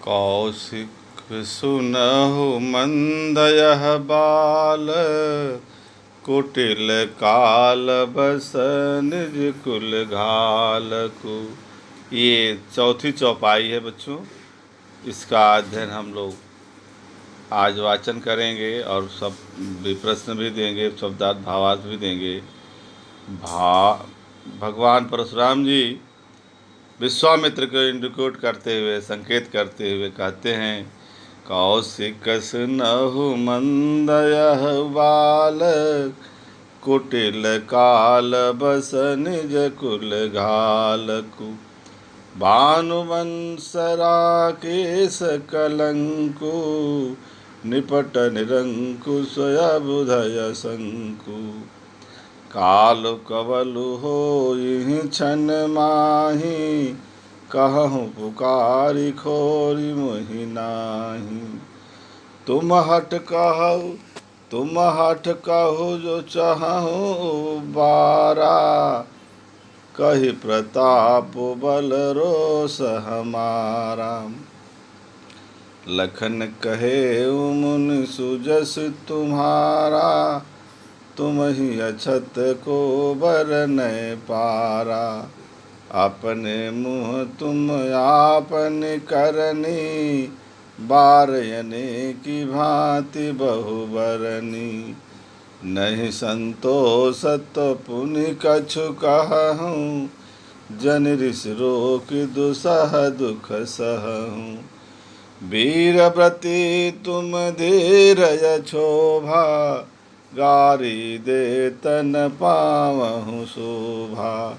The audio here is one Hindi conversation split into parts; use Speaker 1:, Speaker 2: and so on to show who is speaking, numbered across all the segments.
Speaker 1: कौशिक सुनहु मंदयः बाल, कुटिल काल बस निज कुल घालकु। ये चौथी चौपाई है बच्चों। इसका अध्ययन हम लोग आज वाचन करेंगे और सब भी प्रश्न भी देंगे, शब्दार्थ भावार्थ भी देंगे। भगवान परशुराम जी विश्वामित्र को इंडिकेट करते हुए, संकेत करते हुए कहते हैं, कौशिक सुनहु मंदयः बाल, कुटिल काल बस निज कुल घालकु। भानुवंश राकेश कलंकु, निपट निरंकुश अबुधय शंकु। काल कवलु होइहि छन माहि, कहूँ पुकारी खोरि मोहि नाही। तुम हठ कहु जो चाहूँ बारा, कहि प्रताप बल रोष हमारा। लखन कहे मुनि सुजस तुम्हारा, तुम ही अछत को बरनय पारा। अपने मुँह तुम आपन करनी, बारयने की भांति बहुबरनी। नहीं संतोषत पुनि कछु कहूँ, जन ऋष रोक दुसह दुख सहूँ। वीरव्रती तुम धीरज क्षोभा, गारी दे तन पावहु शोभा।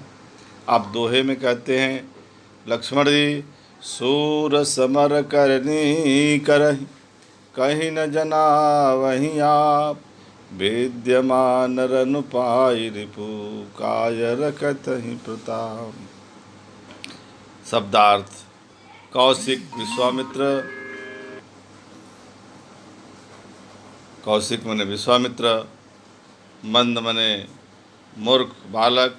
Speaker 1: आप दोहे में कहते हैं, लक्ष्मण जी सूर समर करनी करहि, कहीं न जना वहीं आप। विद्यमान रनु पाई रिपु, काय रखत ही प्रताप। शब्दार्थ। कौशिक विश्वामित्र, कौशिक मने विश्वामित्र, मंद मने मूर्ख बालक,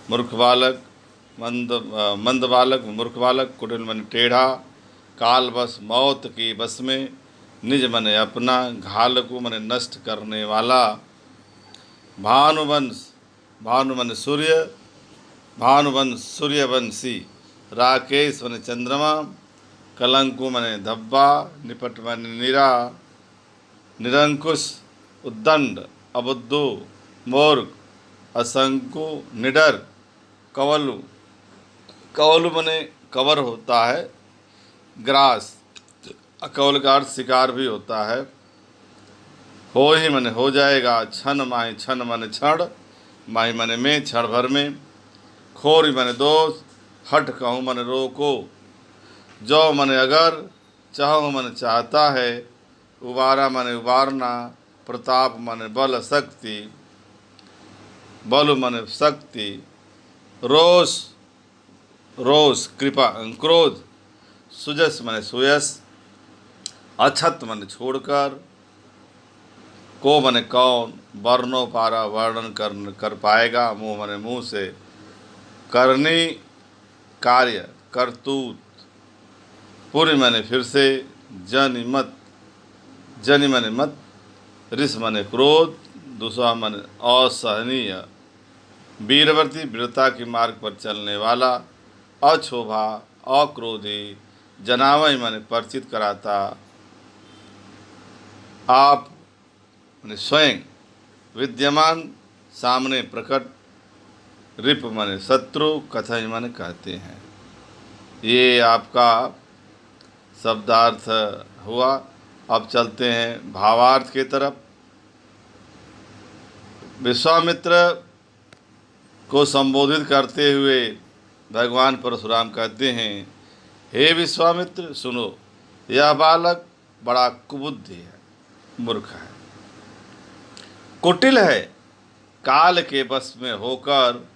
Speaker 1: मूर्ख बालक, मंद बालक मूर्ख बालक, कुटिल मने टेढ़ा, काल बस मौत की बस में, निज मने अपना, घालकु मने नष्ट करने वाला। भानुवंश, भानु मने सूर्य, भानुवंश सूर्यवंशी। राकेश मने चंद्रमा, कलंकु मने धब्बा, निपट मने निरा, निरंकुश उद्दंड अबुद्धू मूर्ख, असंकु निडर। कवलु, कवलु मने कवर होता है, ग्रास। अकवल का अर्थ शिकार भी होता है। हो ही मने हो जाएगा, क्षण माहि क्षण मने क्षण, माहि मने में, क्षण भर में। खोरी मने दोष, हट कहूँ मने रोको, जो मने अगर, चाहूँ मने चाहता है, उबारा मने उबारना, प्रताप मने बल शक्ति, बल मने शक्ति। रोष, रोष कृपा क्रोध। सुजस मने सुयस, अछत मने छोड़कर, को मने कौन, वर्णों पारा वर्णन कर पाएगा। मुँह मने मुँह से, करनी कार्य करतूत। पूर्व मने फिर से, जनि मत, जनि मने मत, ऋष मने क्रोध, दूसरा मने असहनीय। वीरवर्ती वीरता के मार्ग पर चलने वाला। अक्षोभा अक्रोधी, जनावय मने परिचित कराता। आप मने स्वयं, विद्यमान सामने प्रकट, रिप मने शत्रु, कथय मने कहते हैं। ये आपका शब्दार्थ हुआ। अब चलते हैं भावार्थ की तरफ। विश्वामित्र को संबोधित करते हुए भगवान परशुराम कहते हैं, हे विश्वामित्र सुनो, यह बालक बड़ा कुबुद्धि है, मूर्ख है, कुटिल है। काल के बस में होकर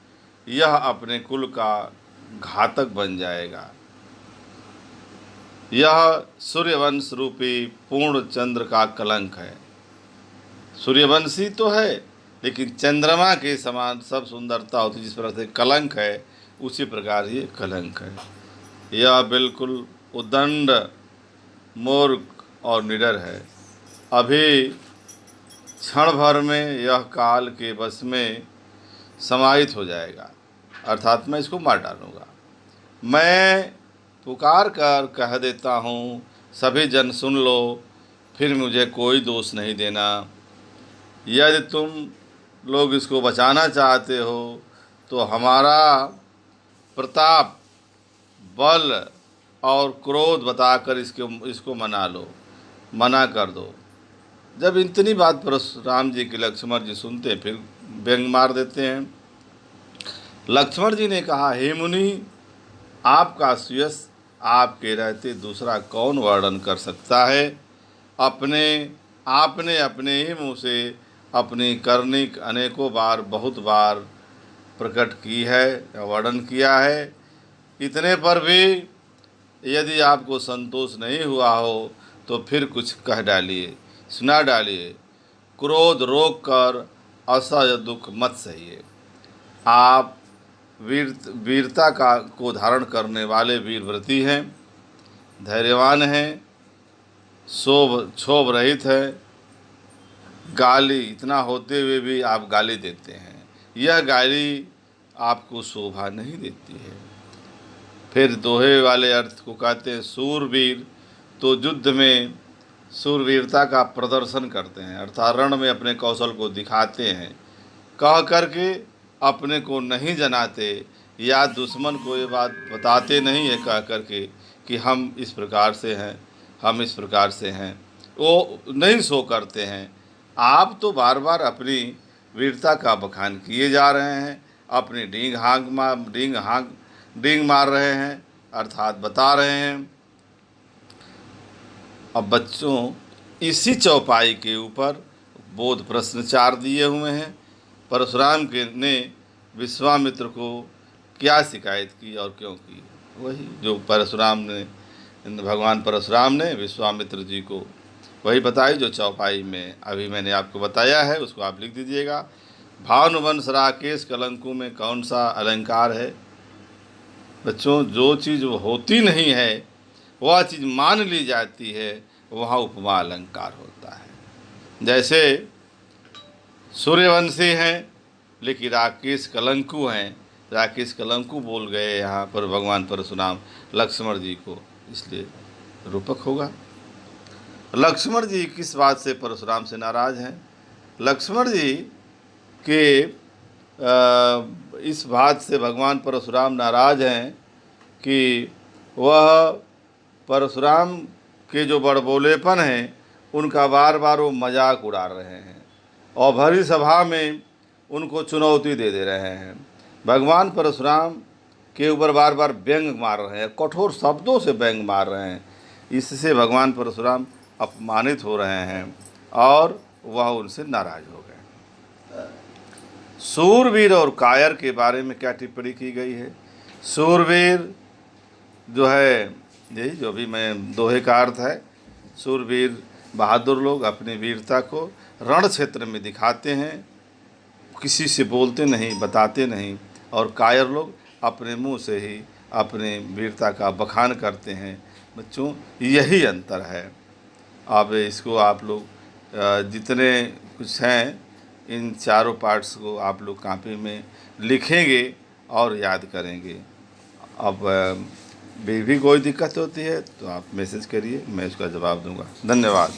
Speaker 1: यह अपने कुल का घातक बन जाएगा। यह सूर्यवंश रूपी पूर्ण चंद्र का कलंक है। सूर्यवंशी तो है, लेकिन चंद्रमा के समान सब सुंदरता होती, जिस प्रकार से कलंक है, उसी प्रकार ये कलंक है। यह बिल्कुल उद्दंड, मूर्ख और निडर है। अभी क्षण भर में यह काल के बस में समाहित हो जाएगा, अर्थात मैं इसको मार डालूँगा। मैं पुकार कर कह देता हूँ, सभी जन सुन लो, फिर मुझे कोई दोष नहीं देना। यदि तुम लोग इसको बचाना चाहते हो तो हमारा प्रताप, बल और क्रोध बताकर इसको मना लो, मना कर दो। जब इतनी बात परशुराम जी की लक्ष्मण जी सुनते फिर व्यंग मार देते हैं। लक्ष्मण जी ने कहा, हे मुनि, आपका सुयश आपके रहते दूसरा कौन वर्णन कर सकता है। अपने आपने अपने ही मुँह से अपनी करनी अनेकों बार बहुत बार प्रकट की है या वर्णन किया है। इतने पर भी यदि आपको संतोष नहीं हुआ हो तो फिर कुछ कह डालिए, सुना डालिए। क्रोध रोक कर असह्य दुख मत सहिए। आप वीरता को धारण करने वाले वीरव्रती हैं, धैर्यवान हैं, क्षोभ रहित है। गाली इतना होते हुए भी आप गाली देते हैं, यह गाली आपको शोभा नहीं देती है। फिर दोहे वाले अर्थ को कहते हैं सूरवीर, तो युद्ध में सूरवीरता का प्रदर्शन करते हैं, अर्थात रण में अपने कौशल को दिखाते हैं। कह करके अपने को नहीं जनाते या दुश्मन को ये बात बताते नहीं है कह करके कि हम इस प्रकार से हैं, हम इस प्रकार से हैं, वो नहीं सो करते हैं। आप तो बार बार अपनी वीरता का बखान किए जा रहे हैं, अपनी डींग मार रहे हैं, अर्थात बता रहे हैं। अब बच्चों, इसी चौपाई के ऊपर बोध प्रश्न 4 दिए हुए हैं। परशुराम के ने विश्वामित्र को क्या शिकायत की और क्यों की, वही जो भगवान परशुराम ने विश्वामित्र जी को वही बताई जो चौपाई में अभी मैंने आपको बताया है, उसको आप लिख दीजिएगा। भानुवंश राकेश कलंकु में कौन सा अलंकार है। बच्चों, जो चीज़ होती नहीं है वह चीज़ मान ली जाती है, वहाँ उपमा अलंकार होता है। जैसे सूर्यवंशी हैं लेकिन राकेश कलंकु हैं, राकेश कलंकु बोल गए यहाँ पर भगवान परशुराम लक्ष्मण जी को, इसलिए रूपक होगा। लक्ष्मण जी किस बात से परशुराम से नाराज हैं। लक्ष्मण जी के इस बात से भगवान परशुराम नाराज हैं कि वह परशुराम के जो बड़बोलेपन हैं उनका बार बार वो मजाक उड़ा रहे हैं और भरी सभा में उनको चुनौती दे रहे हैं। भगवान परशुराम के ऊपर बार बार व्यंग मार रहे हैं, कठोर शब्दों से व्यंग मार रहे हैं। इससे भगवान परशुराम अपमानित हो रहे हैं और वह उनसे नाराज हो गए। सूरवीर और कायर के बारे में क्या टिप्पणी की गई है। सूरवीर जो है, यही जो भी मैं दोहे का अर्थ है, सूरवीर बहादुर लोग अपनी वीरता को रण क्षेत्र में दिखाते हैं, किसी से बोलते नहीं, बताते नहीं। और कायर लोग अपने मुंह से ही अपने वीरता का बखान करते हैं। बच्चों, यही अंतर है। अब इसको आप लोग जितने कुछ हैं इन चारों पार्ट्स को आप लोग कॉपी में लिखेंगे और याद करेंगे। अब भी कोई दिक्कत होती है तो आप मैसेज करिए, मैं उसका जवाब दूंगा। धन्यवाद।